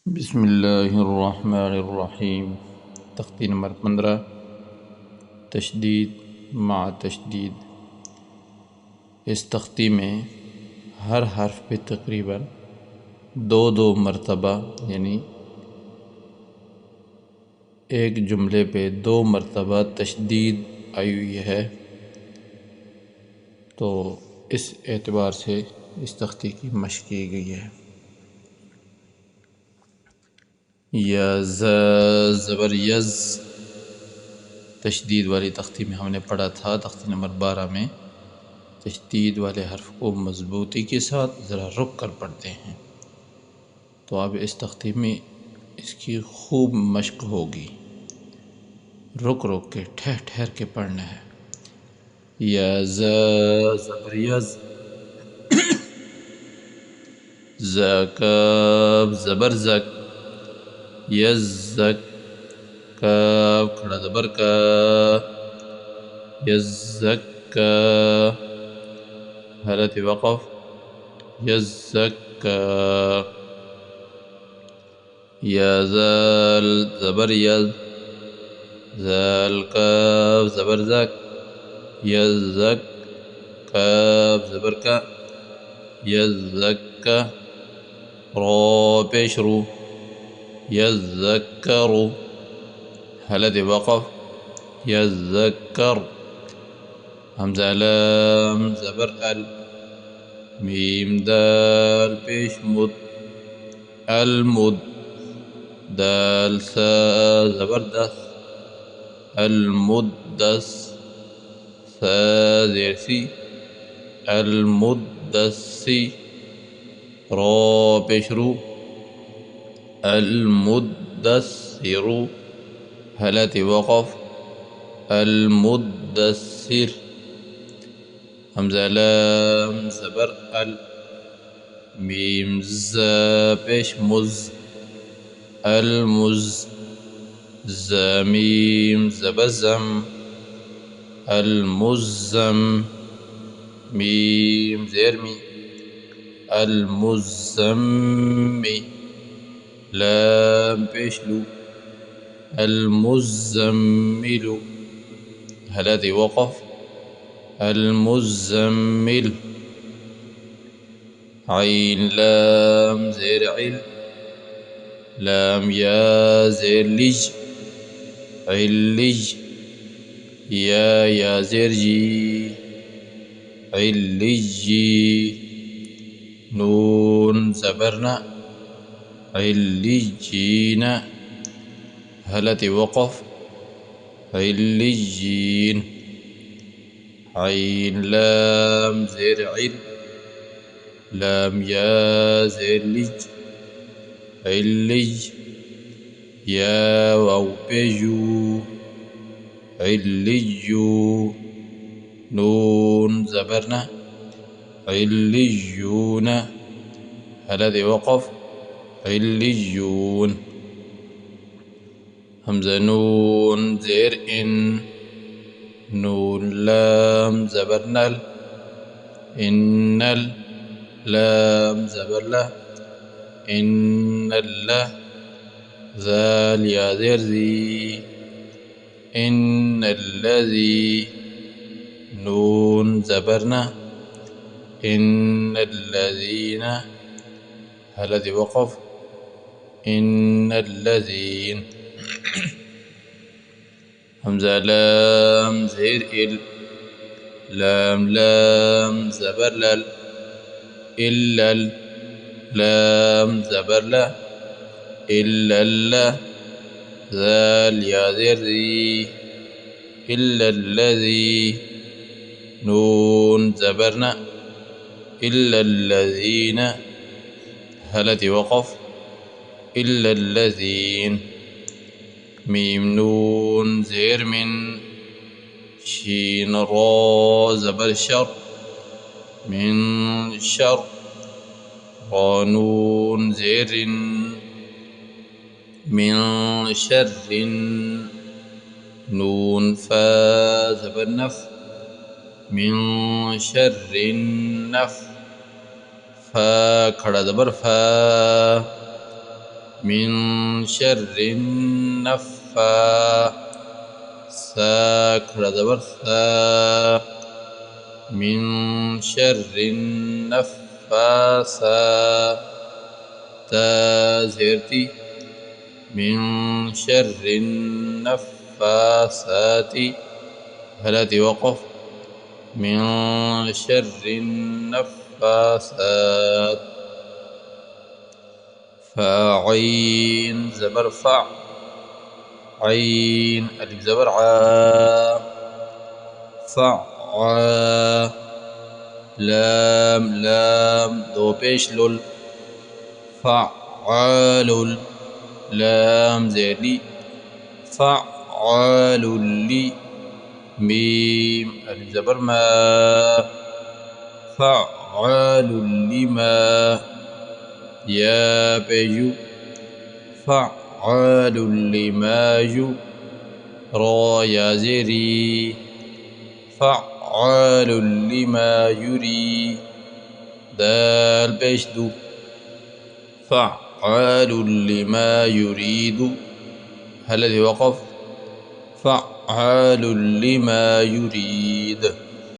بسم اللہ الرحمن الرحیم۔ تختی نمبر 15، تشدید مع تشدید۔ اس تختی میں ہر حرف پہ تقریباً دو مرتبہ یعنی ایک جملے پہ 2 مرتبہ تشدید آئی ہوئی ہے، تو اس اعتبار سے اس تختی کی مشق کی گئی ہے۔ یا زبر یز، تشدید والی تختی میں ہم نے پڑھا تھا، تختی نمبر 12 میں تشدید والے حرف کو مضبوطی کے ساتھ ذرا رک کر پڑھتے ہیں، تو اب اس تختی میں اس کی خوب مشق ہوگی، رک کے ٹھہر کے پڑھنا ہے۔ یا زبر یز، ز کاف زبر زک، یزک، کاف کھڑا زبر کا، یزکا، حالت وقف، یزکا۔ یا زال زبر یز، زال کاف زبر زک، یزک، کاف زبر کا، یزکا، را پیش رو، یذکرو، حالت وقف، یذکر۔ حمزہ لام زبر ال، میم دال پیش مد، المد، دال سا زبر دس، المدس، سا زیر سی، المدسی، را پیش رو، المدثر، حالت وقف، المدثر۔ حمزہ لام زبر ال، میم ز پیش مز، المز، زمیم زبر زم، المزم، میم زیر می، المزمی، لام پیش لو، المزمل، حالت وقف، المزمل۔ عین لام زیر عل، لام یا زیر لج، علج، یا زیر جی، علجی، نون زبرنا، علجین، حالت وقف، علجین۔ عین لام زیر عل، لام یا زیر لج، علج، یا واو پیجو، علجو، نون زبرنا، علجون، حالت وقف، علجون۔ حمزہ نون زیر ان، نون لام زبر نل، انل، لام زبر لا، ان اللہ، ذال یا زیر زی، ان الذی، نون زبرنا، ان الذین، حالت وقف، ان الذین۔ حمزہ لام زیر ال، لام لام زبر لل، الل، لام زبر لا، الا اللہ، ذال یا زیر زی، الا الذی، نون زبرنا، الا الذین، حالت وقف، الا الذین۔ میم نون زیر من، شین را زبر شر، من شر، را نون زیر من شر، نون فا زبر نف، من شر نف، فا کھڑا زبر فا، من شر النفا ساكر زبر سا من شر النفاسا تازيرتي من شر النفاسات هلاتي وقف من شر النفاسات فعين زبر فع عين ألف زبر عا فع لام دو پیش لل فعال لام زیر لی فعال لی میم ألف زبر ما فعال لما يا بيجو فعال لما جو را يا زيري فعال لما يري دال بيشدو فعال لما يريد هل الذي وقف فعال لما يريد